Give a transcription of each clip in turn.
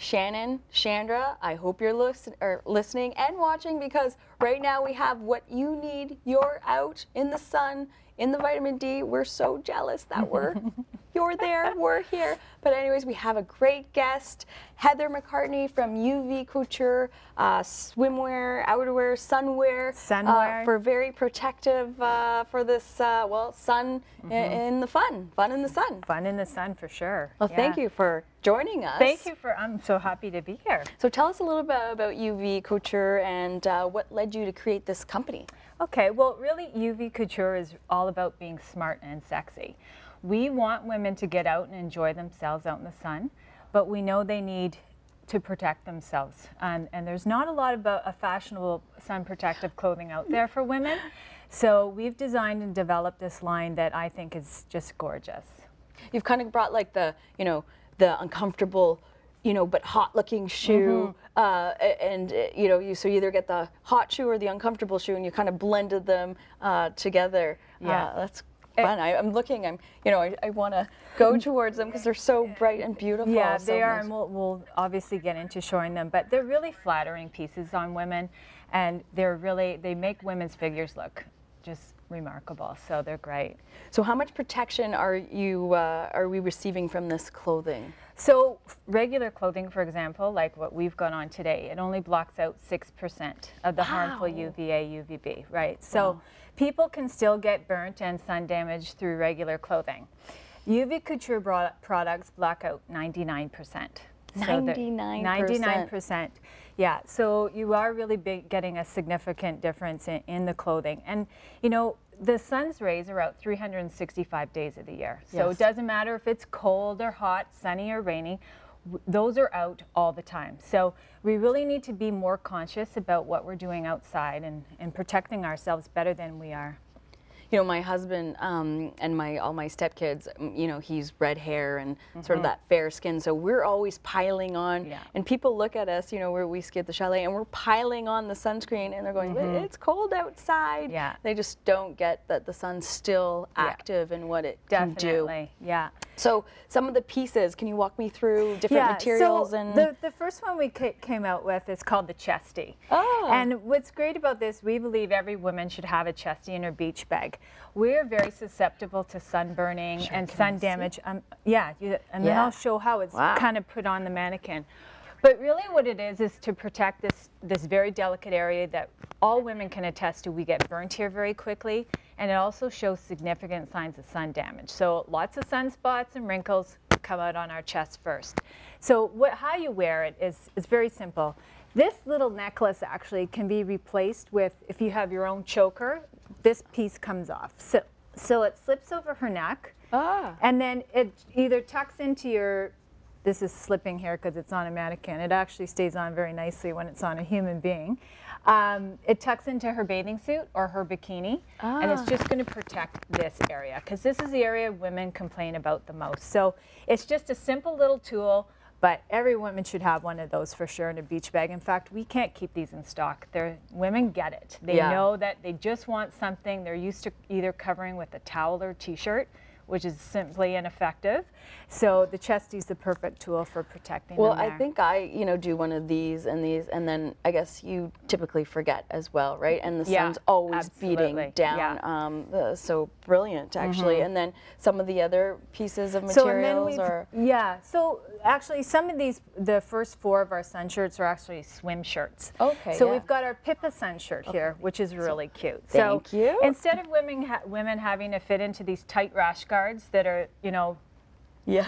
Shannon, Chandra, I hope you're listening and watching, because right now we have what you need. You're out in the sun, in the vitamin D. We're so jealous that you're there, we're here. But anyways, we have a great guest, Heather McCartney from UV Couture, swimwear, outerwear, sunwear. For very protective for this, well, sun in the fun in the sun. Fun in the sun, for sure. Well, thank you for joining us. Thank you I'm so happy to be here. So tell us a little bit about UV Couture and what led you to create this company. Okay, well, really, UV Couture is all about being smart and sexy. We want women to get out and enjoy themselves out in the sun, but we know they need to protect themselves. And there's not a lot about a fashionable sun protective clothing out there for women. So we've designed and developed this line that I think is just gorgeous. You've kind of brought like the, the uncomfortable, but hot-looking shoe, and so you either get the hot shoe or the uncomfortable shoe, and you kind of blended them together. Yeah, that's fun. I'm looking. I want to go towards them because they're so bright and beautiful. Yeah, so they are, nice. and we'll obviously get into showing them. But they're really flattering pieces on women, and they make women's figures look just remarkable. So they're great. So how much protection are we receiving from this clothing? So regular clothing, for example, like what we've got on today, it only blocks out 6% of the harmful UVA, UVB, right? So people can still get burnt and sun damage through regular clothing. UV Couture products block out 99%. 99%. 99%. Yeah, so you are really getting a significant difference in the clothing. And the sun's rays are out 365 days of the year. So it doesn't matter if it's cold or hot, sunny or rainy, those are out all the time. So we really need to be more conscious about what we're doing outside and protecting ourselves better than we are. My husband and all my stepkids, he's red hair and sort of that fair skin, so we're always piling on. And people look at us, where we ski at the chalet, and we're piling on the sunscreen, and they're going, it's cold outside. Yeah. They just don't get that the sun's still active in what it can do. Definitely, yeah. So some of the pieces, can you walk me through different materials? So and the first one we came out with is called the chesty. Oh. And what's great about this, we believe every woman should have a chesty in her beach bag. We're very susceptible to sunburning and sun damage. And then I'll show how it's kind of put on the mannequin. But really what it is to protect this very delicate area that all women can attest to. We get burnt here very quickly, and it also shows significant signs of sun damage. So lots of sunspots and wrinkles come out on our chest first. So how you wear it is very simple. This little necklace actually can be replaced with, if you have your own choker, this piece comes off. So it slips over her neck, and then it either tucks into your, this is slipping here because it's on a mannequin. It actually stays on very nicely when it's on a human being. It tucks into her bathing suit or her bikini, and it's just going to protect this area, because this is the area women complain about the most. So it's just a simple little tool, but every woman should have one of those for sure in a beach bag. In fact, we can't keep these in stock. Women get it. They know that they just want something. They're used to either covering with a towel or t-shirt, which is simply ineffective. So the chesty is the perfect tool for protecting them there. I think I, do one of these, and then I guess you typically forget as well, right? And the sun's always beating down. So brilliant, actually. And then some of the other pieces of materials So actually some of these, the first 4 of our sun shirts are actually swim shirts. Okay. So we've got our Pippa sun shirt here, which is really cute. Thank you. Instead of women having to fit into these tight rash guards that are,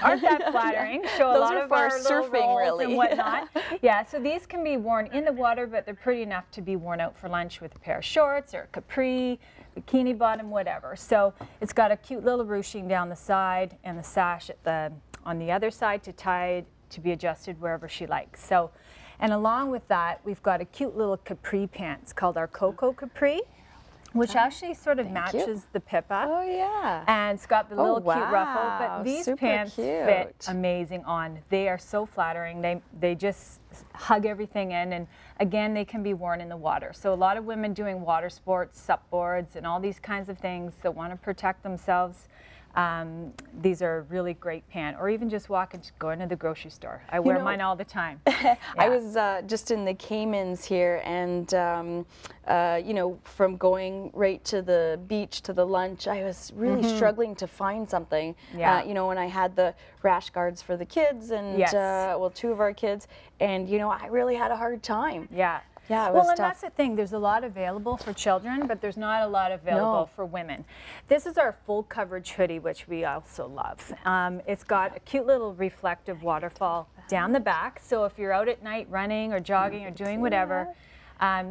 aren't that flattering, show a lot of our surfing rolls and whatnot. So these can be worn in the water, but they're pretty enough to be worn out for lunch with a pair of shorts or a capri, bikini bottom, whatever. So it's got a cute little ruching down the side and the sash on the other side to be adjusted wherever she likes. So, and along with that, we've got a cute little capri pants called our Cocoa Capri, which actually sort of matches the Pippa. Oh yeah. And it's got the little cute ruffle, but these pants fit amazing on. They are so flattering. They just hug everything in, and again, they can be worn in the water. So a lot of women doing water sports, sup boards, and all these kinds of things that want to protect themselves. These are really great pant, or even just going to the grocery store. I wear mine all the time. Yeah. I was just in the Caymans here, and you know, from going right to the beach to the lunch, I was really struggling to find something. Yeah. You know, when I had the rash guards for the kids, and well, 2 of our kids, and you know, I really had a hard time. Yeah. Yeah, it was well, and tough. that's the thing. There's a lot available for children, but there's not a lot available for women. This is our full coverage hoodie, which we also love. It's got a cute little reflective waterfall down the back. So if you're out at night running or jogging or doing whatever,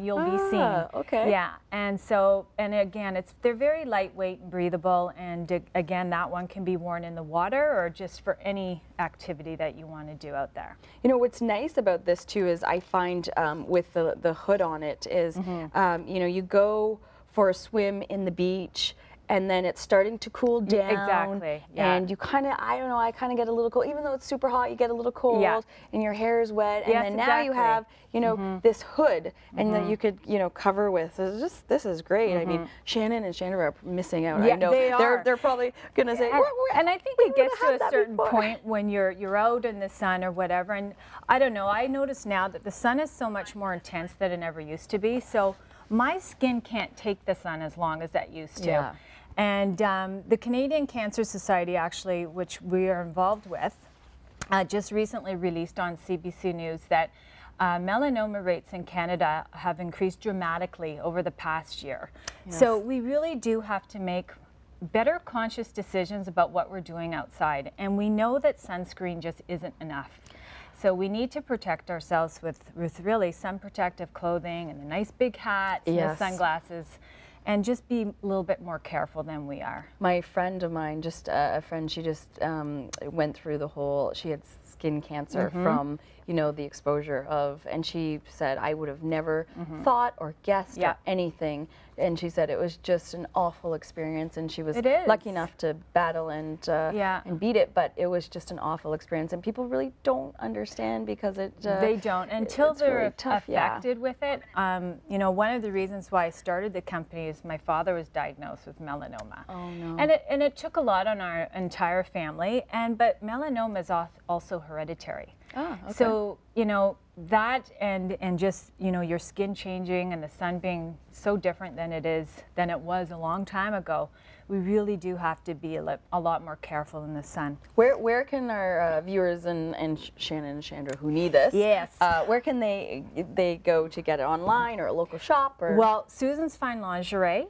you'll be seen. Okay. Yeah, and so, and again, they're very lightweight and breathable, and again, that one can be worn in the water or just for any activity that you want to do out there. You know, what's nice about this too is I find with the hood on it is, you know, you go for a swim in the beach, and then it's starting to cool down. Exactly. Yeah. And you kind of, I don't know, I kind of get a little cold. Even though it's super hot, you get a little cold, and your hair is wet. And then now you have, you know, this hood, and that you could, you know, cover with. It's just, this is great. I mean, Shannon and Chandra are missing out. Yeah, I know they are. They're probably gonna say. And I think it gets to a certain point when you're out in the sun or whatever. And I don't know. I notice now that the sun is so much more intense than it ever used to be. So my skin can't take the sun as long as that used to. Yeah. And the Canadian Cancer Society, actually, which we are involved with, just recently released on CBC News that melanoma rates in Canada have increased dramatically over the past year. Yes. So we really do have to make better conscious decisions about what we're doing outside. And we know that sunscreen just isn't enough. So we need to protect ourselves with really sun protective clothing and the nice big hats and the sunglasses, and just be a little bit more careful than we are. My friend of mine, just a friend, she just went through the whole, she had skin cancer from, you know, the exposure of, and she said, I would have never thought or guessed or anything. And she said it was just an awful experience, and she was lucky enough to battle and beat it, but it was just an awful experience, and people really don't understand because they don't until they're really tough, affected with it. You know, one of the reasons why I started the company is my father was diagnosed with melanoma. Oh no. And it took a lot on our entire family, but melanoma is also hereditary. Oh, okay. So, you know, that and just, you know, your skin changing and the sun being so different than it was a long time ago, we really do have to be a lot more careful in the sun. Where can our viewers and Shannon and Chandra who need this, where can they go to get it, online or a local shop? Or? Well, Susan's Fine Lingerie,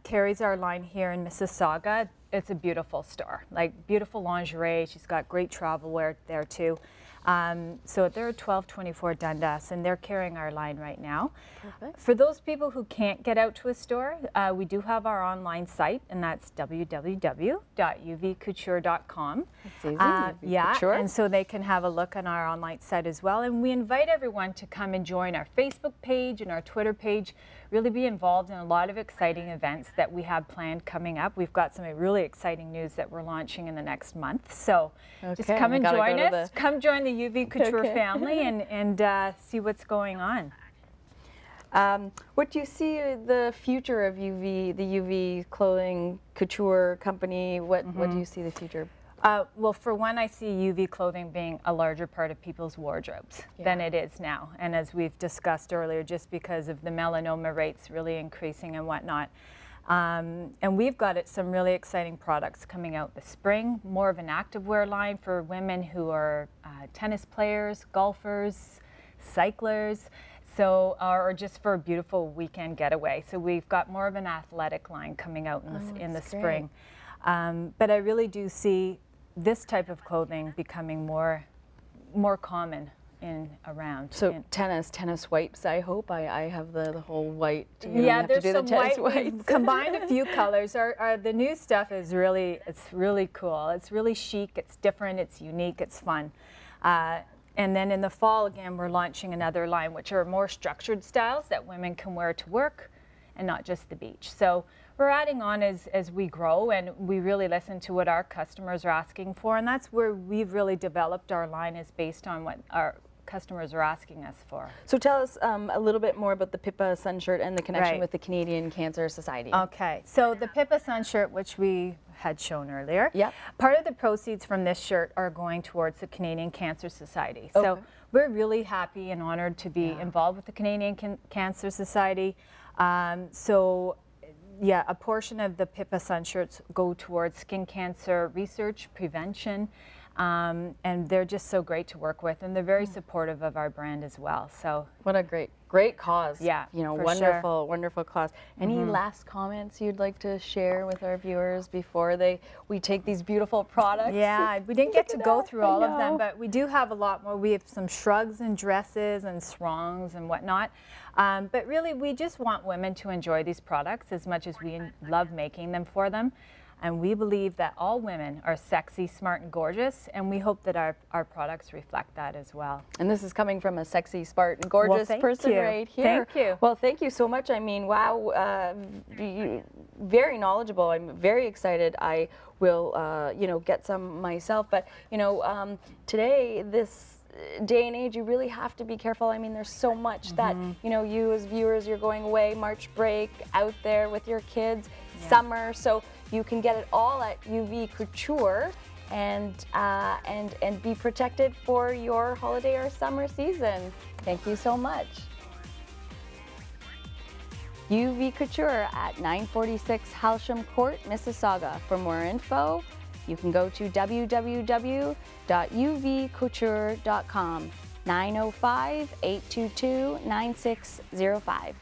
carries our line here in Mississauga. It's a beautiful store, like beautiful lingerie. She's got great travel wear there too. So they're at 1224 Dundas, and they're carrying our line right now. Perfect. For those people who can't get out to a store, we do have our online site, and that's www.uvcouture.com. That's easy. Couture. And so they can have a look on our online site as well. And we invite everyone to come and join our Facebook page and our Twitter page. Really be involved in a lot of exciting events that we have planned coming up. We've got some really exciting news that we're launching in the next month. So just come and join us. Come join the UV Couture family and see what's going on. What do you see the future of UV, the UV clothing couture company? What do you see the future? Well, for one, I see UV clothing being a larger part of people's wardrobes than it is now. And as we've discussed earlier, just because of the melanoma rates really increasing and whatnot. And we've got some really exciting products coming out this spring, more of an activewear line for women who are tennis players, golfers, cyclers, so or just for a beautiful weekend getaway. So we've got more of an athletic line coming out in the spring. But I really do see this type of clothing becoming more common around. So tennis wipes, I hope. I have the whole white. Yeah, there's some white. We've combined a few colors. The new stuff is really cool. It's really chic, it's different, it's unique, it's fun. And then in the fall, again, we're launching another line, which are more structured styles that women can wear to work and not just the beach. So we're adding on as we grow, and we really listen to what our customers are asking for, and that's where we've really developed our line, is based on what our customers are asking us for. So tell us a little bit more about the Pippa Sun Shirt and the connection with the Canadian Cancer Society. Okay, so the Pippa Sun Shirt, which we had shown earlier, part of the proceeds from this shirt are going towards the Canadian Cancer Society. So we're really happy and honored to be involved with the Canadian Cancer Society. Yeah, a portion of the Pippa Sun Shirts go towards skin cancer research, prevention, and they're just so great to work with, and they're very supportive of our brand as well. So what a great cause. Yeah, you know, wonderful cause. Any last comments you'd like to share with our viewers before we take these beautiful products? Yeah, we didn't get to go through all of them, but we do have a lot more. We have some shrugs and dresses and sarongs and whatnot. But really, we just want women to enjoy these products as much as we love making them for them. And we believe that all women are sexy, smart, and gorgeous, and we hope that our products reflect that as well. And this is coming from a sexy, smart, and gorgeous person right here. Thank you. Well, thank you so much. I mean, wow, very knowledgeable. I'm very excited. I will, you know, get some myself. But, you know, today, this day and age, you really have to be careful. I mean, there's so much that, you know, you as viewers, you're going away, March break, out there with your kids, summer, so you can get it all at UV Couture and be protected for your holiday or summer season. Thank you so much. UV Couture at 946 Halsham Court, Mississauga. For more info, you can go to www.uvcouture.com, 905-822-9605.